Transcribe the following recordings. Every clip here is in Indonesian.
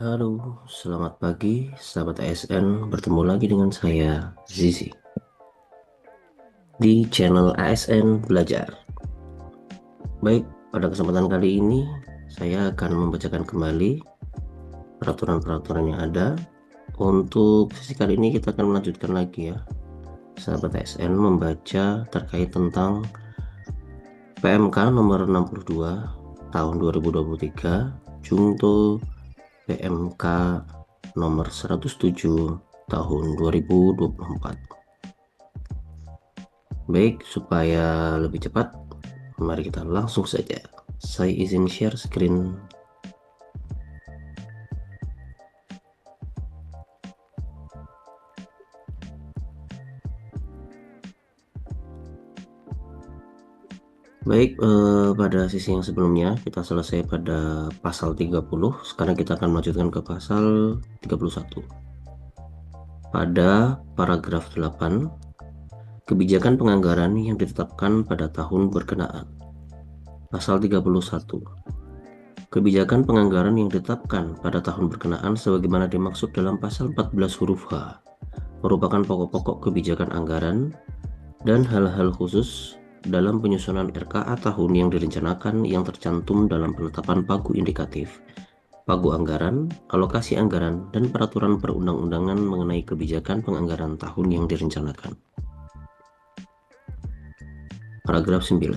Halo, selamat pagi, sahabat ASN. Bertemu lagi dengan saya, Zizi, di channel ASN Belajar. Baik, pada kesempatan kali ini, saya akan membacakan kembali peraturan-peraturan yang ada. Untuk sesi kali ini, kita akan melanjutkan lagi ya, sahabat ASN, membaca terkait tentang PMK nomor 62 tahun 2023, Junto PMK nomor 107 tahun 2024. Baik, supaya lebih cepat, mari kita langsung saja. Saya izin share screen. Baik, pada sesi yang sebelumnya kita selesai pada pasal 30. Sekarang kita akan melanjutkan ke pasal 31. Pada paragraf 8, kebijakan penganggaran yang ditetapkan pada tahun berkenaan. Pasal 31. Kebijakan penganggaran yang ditetapkan pada tahun berkenaan sebagaimana dimaksud dalam pasal 14 huruf H merupakan pokok-pokok kebijakan anggaran dan hal-hal khusus dalam penyusunan RKA tahun yang direncanakan yang tercantum dalam penetapan pagu indikatif, pagu anggaran, alokasi anggaran, dan peraturan perundang-undangan mengenai kebijakan penganggaran tahun yang direncanakan. Paragraf 9.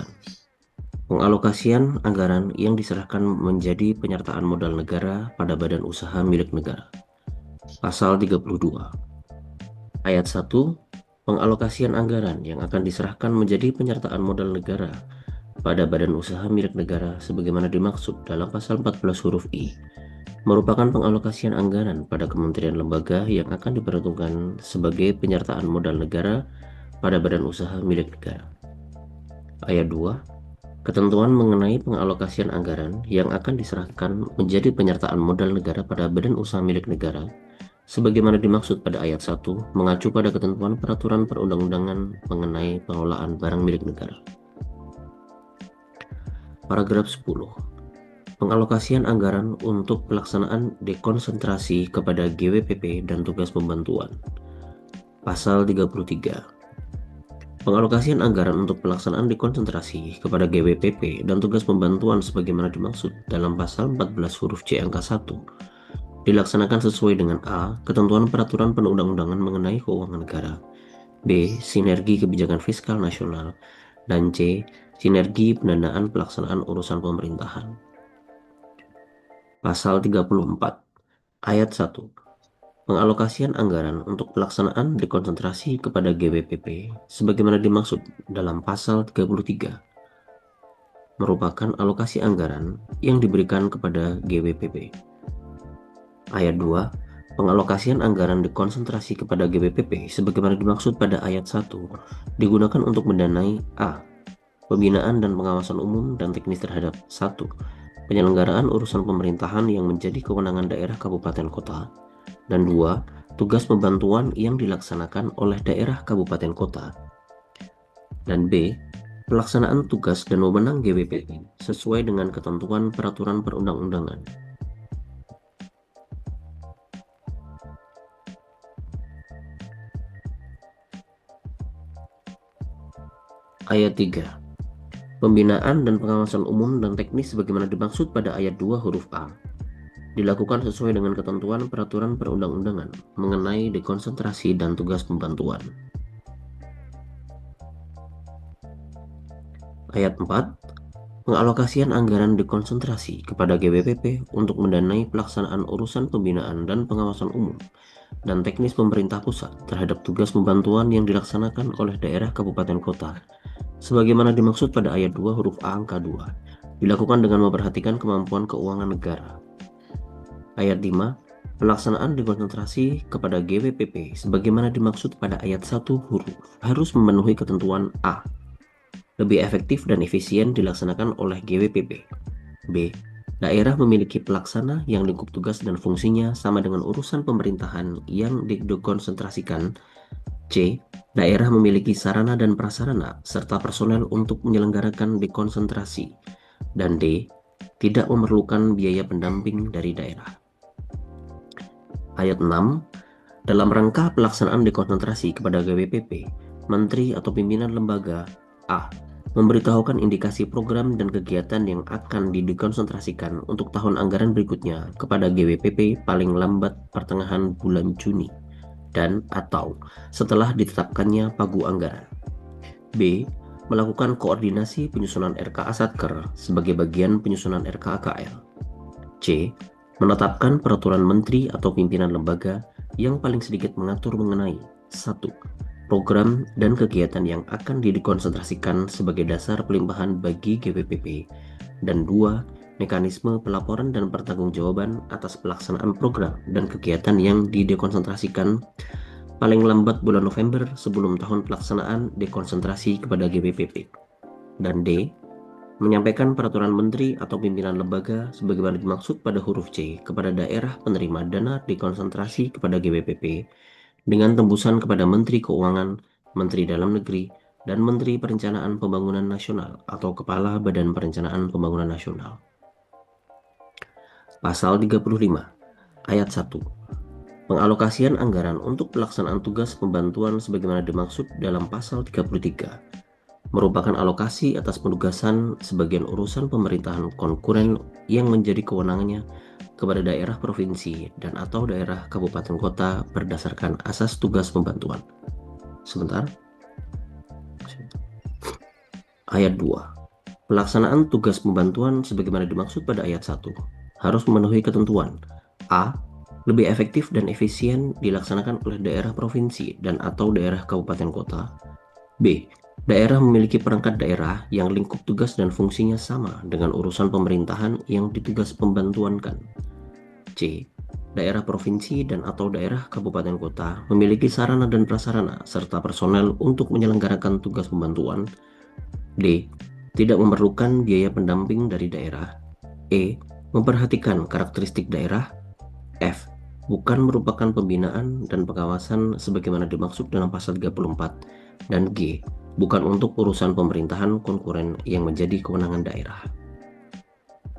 Pengalokasian anggaran yang diserahkan menjadi penyertaan modal negara pada badan usaha milik negara. Pasal 32. Ayat 1. Pengalokasian anggaran yang akan diserahkan menjadi penyertaan modal negara pada badan usaha milik negara sebagaimana dimaksud dalam pasal 14 huruf I merupakan pengalokasian anggaran pada kementerian lembaga yang akan diperuntukkan sebagai penyertaan modal negara pada badan usaha milik negara. Ayat 2. Ketentuan mengenai pengalokasian anggaran yang akan diserahkan menjadi penyertaan modal negara pada badan usaha milik negara sebagaimana dimaksud pada ayat 1 mengacu pada ketentuan peraturan perundang-undangan mengenai pengelolaan barang milik negara. Paragraf 10. Pengalokasian anggaran untuk pelaksanaan dekonsentrasi kepada GWPP dan tugas pembantuan. Pasal 33. Pengalokasian anggaran untuk pelaksanaan dekonsentrasi kepada GWPP dan tugas pembantuan sebagaimana dimaksud dalam pasal 14 huruf C angka 1 dilaksanakan sesuai dengan A. Ketentuan peraturan perundang-undangan mengenai keuangan negara, B. Sinergi kebijakan fiskal nasional, dan C. Sinergi pendanaan pelaksanaan urusan pemerintahan. Pasal 34. Ayat 1. Pengalokasian anggaran untuk pelaksanaan dekonsentrasi kepada GWPP sebagaimana dimaksud dalam pasal 33 merupakan alokasi anggaran yang diberikan kepada GWPP. Ayat 2. Pengalokasian anggaran dekonsentrasi kepada GWPP sebagaimana dimaksud pada ayat 1 digunakan untuk mendanai A. Pembinaan dan pengawasan umum dan teknis terhadap 1. Penyelenggaraan urusan pemerintahan yang menjadi kewenangan daerah kabupaten kota, dan 2. Tugas pembantuan yang dilaksanakan oleh daerah kabupaten kota, dan B. Pelaksanaan tugas dan wewenang GWPP sesuai dengan ketentuan peraturan perundang-undangan. Ayat 3. Pembinaan dan pengawasan umum dan teknis sebagaimana dimaksud pada ayat 2 huruf A dilakukan sesuai dengan ketentuan peraturan perundang-undangan mengenai dekonsentrasi dan tugas pembantuan. Ayat 4. Pengalokasian anggaran dekonsentrasi kepada GWPP untuk mendanai pelaksanaan urusan pembinaan dan pengawasan umum dan teknis pemerintah pusat terhadap tugas pembantuan yang dilaksanakan oleh daerah kabupaten kota sebagaimana dimaksud pada ayat 2 huruf A angka 2 dilakukan dengan memperhatikan kemampuan keuangan negara. Ayat 5. Pelaksanaan dekonsentrasi kepada GWPP sebagaimana dimaksud pada ayat 1 huruf harus memenuhi ketentuan A. Lebih efektif dan efisien dilaksanakan oleh GWPP. B. Daerah memiliki pelaksana yang lingkup tugas dan fungsinya sama dengan urusan pemerintahan yang didekonsentrasikan. C. Daerah memiliki sarana dan prasarana serta personel untuk menyelenggarakan dekonsentrasi. Dan D. Tidak memerlukan biaya pendamping dari daerah. Ayat 6. Dalam rangka pelaksanaan dekonsentrasi kepada GWPP, Menteri atau pimpinan lembaga A. memberitahukan indikasi program dan kegiatan yang akan didekonsentrasikan untuk tahun anggaran berikutnya kepada GWPP paling lambat pertengahan bulan Juni dan atau setelah ditetapkannya pagu anggaran. B. Melakukan koordinasi penyusunan RKA Satker sebagai bagian penyusunan RKA KL. C. Menetapkan peraturan menteri atau pimpinan lembaga yang paling sedikit mengatur mengenai 1. Program dan kegiatan yang akan dikonsentrasikan sebagai dasar pelimpahan bagi GWPP dan 2. Mekanisme pelaporan dan pertanggungjawaban atas pelaksanaan program dan kegiatan yang didekonsentrasikan paling lambat bulan November sebelum tahun pelaksanaan dekonsentrasi kepada GWPP. Dan D. Menyampaikan peraturan menteri atau pimpinan lembaga sebagaimana dimaksud pada huruf C kepada daerah penerima dana dekonsentrasi kepada GWPP dengan tembusan kepada Menteri Keuangan, Menteri Dalam Negeri, dan Menteri Perencanaan Pembangunan Nasional atau Kepala Badan Perencanaan Pembangunan Nasional. Pasal 35 Ayat 1. Pengalokasian anggaran untuk pelaksanaan tugas pembantuan sebagaimana dimaksud dalam pasal 33 merupakan alokasi atas penugasan sebagian urusan pemerintahan konkuren yang menjadi kewenangannya kepada daerah provinsi dan atau daerah kabupaten kota berdasarkan asas tugas pembantuan. Ayat 2. Pelaksanaan tugas pembantuan sebagaimana dimaksud pada ayat 1 harus memenuhi ketentuan A. Lebih efektif dan efisien dilaksanakan oleh daerah provinsi dan atau daerah kabupaten kota. B. Daerah memiliki perangkat daerah yang lingkup tugas dan fungsinya sama dengan urusan pemerintahan yang ditugas pembantuankan. C. Daerah provinsi dan atau daerah kabupaten kota memiliki sarana dan prasarana serta personel untuk menyelenggarakan tugas pembantuan. D. Tidak memerlukan biaya pendamping dari daerah. E. Memperhatikan karakteristik daerah. F. Bukan merupakan pembinaan dan pengawasan sebagaimana dimaksud dalam pasal 34. Dan G. Bukan untuk urusan pemerintahan konkuren yang menjadi kewenangan daerah.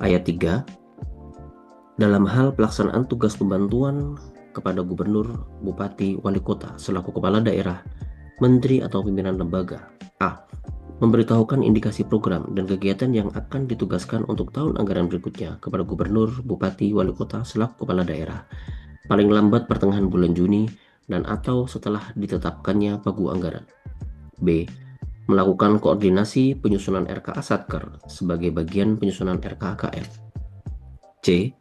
Ayat 3. Dalam hal pelaksanaan tugas pembantuan kepada gubernur, bupati, wali kota selaku kepala daerah, menteri atau pimpinan lembaga A. Memberitahukan indikasi program dan kegiatan yang akan ditugaskan untuk tahun anggaran berikutnya kepada gubernur, bupati, wali kota selaku kepala daerah paling lambat pertengahan bulan Juni dan atau setelah ditetapkannya pagu anggaran. B. Melakukan koordinasi penyusunan RKA Satker sebagai bagian penyusunan RKA KF. C.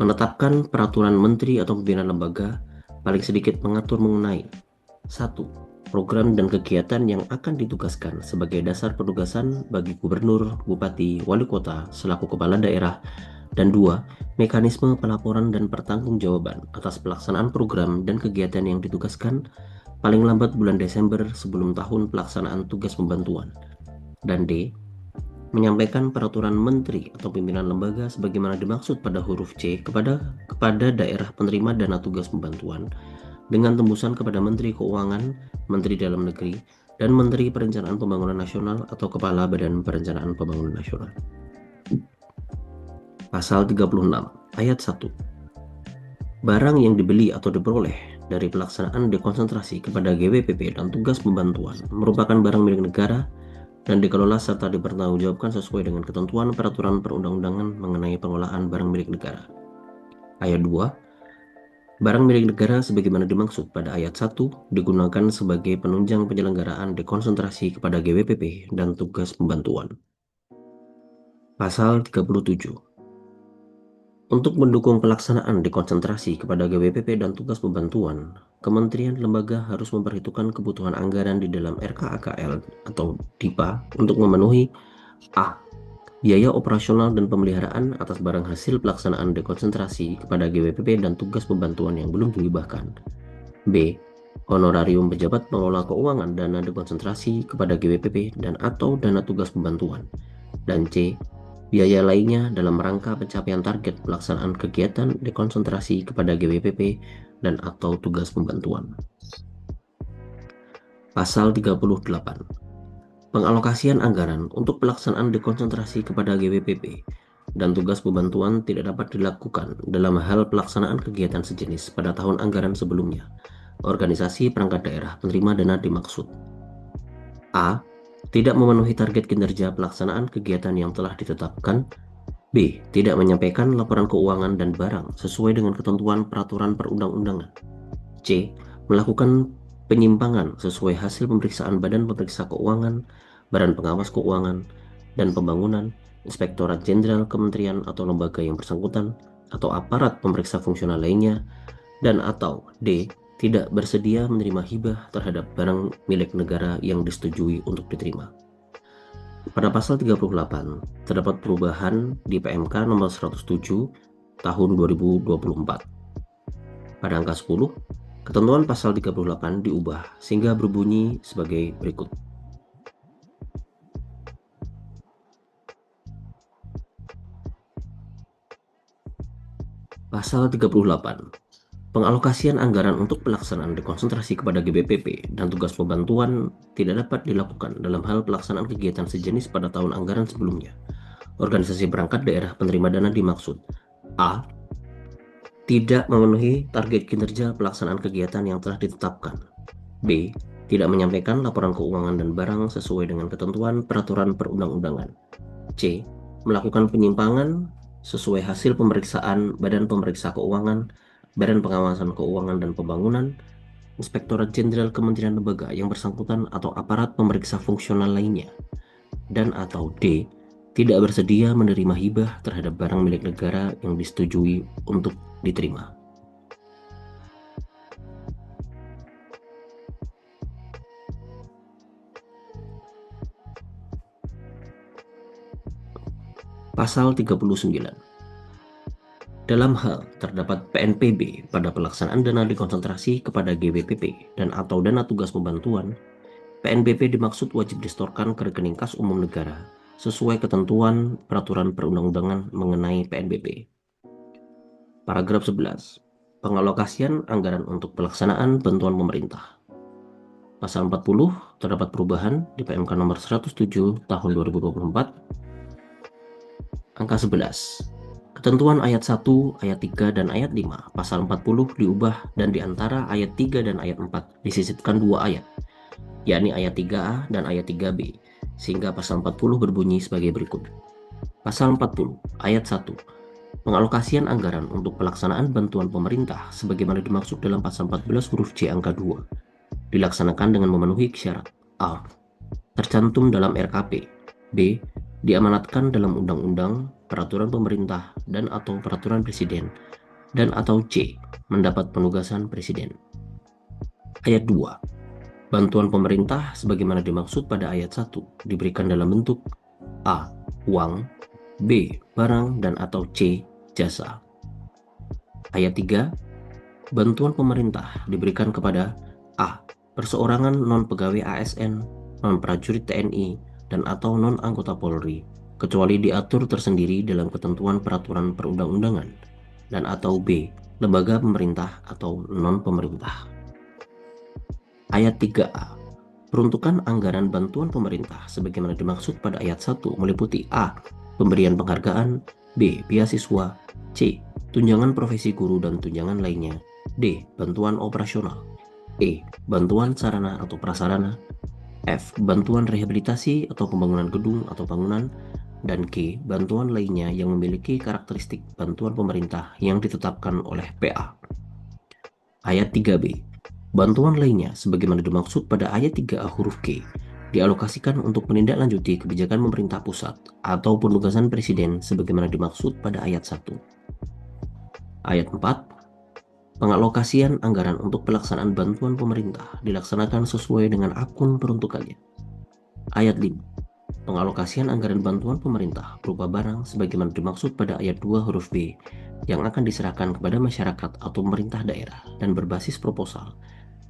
Menetapkan peraturan menteri atau pimpinan lembaga paling sedikit mengatur mengenai 1. Program dan kegiatan yang akan ditugaskan sebagai dasar penugasan bagi gubernur, bupati, wali kota selaku kepala daerah, dan 2. Mekanisme pelaporan dan pertanggungjawaban atas pelaksanaan program dan kegiatan yang ditugaskan paling lambat bulan Desember sebelum tahun pelaksanaan tugas pembantuan. Dan D. Menyampaikan peraturan menteri atau pimpinan lembaga sebagaimana dimaksud pada huruf C kepada daerah penerima dana tugas pembantuan dengan tembusan kepada Menteri Keuangan, Menteri Dalam Negeri, dan Menteri Perencanaan Pembangunan Nasional atau Kepala Badan Perencanaan Pembangunan Nasional. Pasal 36 Ayat 1. Barang yang dibeli atau diperoleh dari pelaksanaan dekonsentrasi kepada GWPP dan tugas pembantuan merupakan barang milik negara dan dikelola serta dipertanggungjawabkan sesuai dengan ketentuan peraturan perundang-undangan mengenai pengolahan barang milik negara. Ayat 2. Barang milik negara sebagaimana dimaksud pada ayat 1 digunakan sebagai penunjang penyelenggaraan dekonsentrasi kepada GWPP dan tugas pembantuan. Pasal 37. Untuk mendukung pelaksanaan dekonsentrasi kepada GWPP dan tugas pembantuan, kementerian lembaga harus memperhitungkan kebutuhan anggaran di dalam RKAKL atau DIPA untuk memenuhi A. Biaya operasional dan pemeliharaan atas barang hasil pelaksanaan dekonsentrasi kepada GWPP dan tugas pembantuan yang belum dihibahkan. B. Honorarium pejabat pengelola keuangan dana dekonsentrasi kepada GWPP dan atau dana tugas pembantuan. Dan C. Biaya lainnya dalam rangka pencapaian target pelaksanaan kegiatan dekonsentrasi kepada GWPP dan atau tugas pembantuan. Pasal 38. Pengalokasian anggaran untuk pelaksanaan dekonsentrasi kepada GWPP dan tugas pembantuan tidak dapat dilakukan dalam hal pelaksanaan kegiatan sejenis pada tahun anggaran sebelumnya. Organisasi perangkat daerah penerima dana dimaksud: A. Tidak memenuhi target kinerja pelaksanaan kegiatan yang telah ditetapkan. B. Tidak menyampaikan laporan keuangan dan barang sesuai dengan ketentuan peraturan perundang-undangan. C. Melakukan penyimpangan sesuai hasil pemeriksaan Badan Pemeriksa Keuangan, Badan Pengawas Keuangan dan Pembangunan, Inspektorat Jenderal Kementerian atau lembaga yang bersangkutan, atau aparat pemeriksa fungsional lainnya, dan atau D. Tidak bersedia menerima hibah terhadap barang milik negara yang disetujui untuk diterima. Pada pasal 38, terdapat perubahan di PMK nomor 107 tahun 2024. Pada angka 10, ketentuan pasal 38 diubah sehingga berbunyi sebagai berikut. Pasal 38. Pengalokasian anggaran untuk pelaksanaan dekonsentrasi kepada GBPP dan tugas pembantuan tidak dapat dilakukan dalam hal pelaksanaan kegiatan sejenis pada tahun anggaran sebelumnya. Organisasi perangkat daerah penerima dana dimaksud: A. Tidak memenuhi target kinerja pelaksanaan kegiatan yang telah ditetapkan. B. Tidak menyampaikan laporan keuangan dan barang sesuai dengan ketentuan peraturan perundang-undangan. C. Melakukan penyimpangan sesuai hasil pemeriksaan Badan Pemeriksa Keuangan, Badan Pengawasan Keuangan dan Pembangunan, Inspektorat Jenderal Kementerian Lembaga yang bersangkutan atau aparat pemeriksa fungsional lainnya. Dan atau D. Tidak bersedia menerima hibah terhadap barang milik negara yang disetujui untuk diterima. Pasal 39. Dalam hal terdapat PNPB pada pelaksanaan dana dekonsentrasi kepada GBPP dan atau dana tugas pembantuan, PNBP dimaksud wajib disetorkan ke rekening kas umum negara sesuai ketentuan peraturan perundang-undangan mengenai PNBP. Paragraf 11. Pengalokasian anggaran untuk pelaksanaan bantuan pemerintah. Pasal 40 terdapat perubahan di PMK nomor 107 tahun 2024. Angka 11. Ketentuan ayat 1, ayat 3, dan ayat 5 pasal 40 diubah dan di antara ayat 3 dan ayat 4 disisipkan dua ayat, yakni ayat 3A dan ayat 3B, sehingga pasal 40 berbunyi sebagai berikut. Pasal 40, ayat 1. Pengalokasian anggaran untuk pelaksanaan bantuan pemerintah sebagaimana dimaksud dalam pasal 14 huruf C angka 2 dilaksanakan dengan memenuhi syarat: A. Tercantum dalam RKP. B. Diamanatkan dalam undang-undang, peraturan pemerintah, dan atau peraturan presiden, dan atau C. Mendapat penugasan presiden. Ayat 2. Bantuan pemerintah sebagaimana dimaksud pada ayat 1 diberikan dalam bentuk A. Uang, B. Barang, dan atau C. Jasa. Ayat 3. Bantuan pemerintah diberikan kepada A. Perseorangan non-pegawai ASN, non-prajurit TNI, dan atau non-anggota Polri, kecuali diatur tersendiri dalam ketentuan peraturan perundang-undangan, dan atau B. Lembaga pemerintah atau non-pemerintah. Ayat 3A. Peruntukan anggaran bantuan pemerintah sebagaimana dimaksud pada ayat 1 meliputi A. Pemberian penghargaan, B. Beasiswa, C. Tunjangan profesi guru dan tunjangan lainnya, D. Bantuan operasional, E. Bantuan sarana atau prasarana, F. Bantuan rehabilitasi atau pembangunan gedung atau bangunan, dan G. Bantuan lainnya yang memiliki karakteristik bantuan pemerintah yang ditetapkan oleh PA. Ayat 3B. Bantuan lainnya sebagaimana dimaksud pada ayat 3A huruf G dialokasikan untuk menindaklanjuti kebijakan pemerintah pusat atau penugasan presiden sebagaimana dimaksud pada ayat 1. Ayat 4. Pengalokasian anggaran untuk pelaksanaan bantuan pemerintah dilaksanakan sesuai dengan akun peruntukannya. Ayat 5. Pengalokasian anggaran bantuan pemerintah berupa barang sebagaimana dimaksud pada ayat 2 huruf B yang akan diserahkan kepada masyarakat atau pemerintah daerah dan berbasis proposal,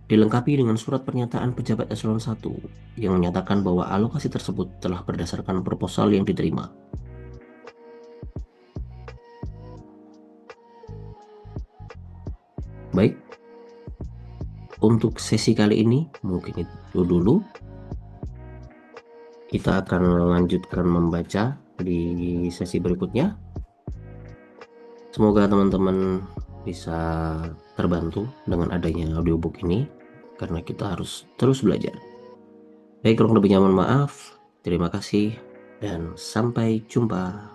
dilengkapi dengan surat pernyataan pejabat eselon 1 yang menyatakan bahwa alokasi tersebut telah berdasarkan proposal yang diterima. Baik, untuk sesi kali ini mungkin itu dulu. Kita akan melanjutkan membaca di sesi berikutnya. Semoga teman-teman bisa terbantu dengan adanya audiobook ini, karena kita harus terus belajar. Baik, kurang lebihnya mohon maaf. Terima kasih dan sampai jumpa.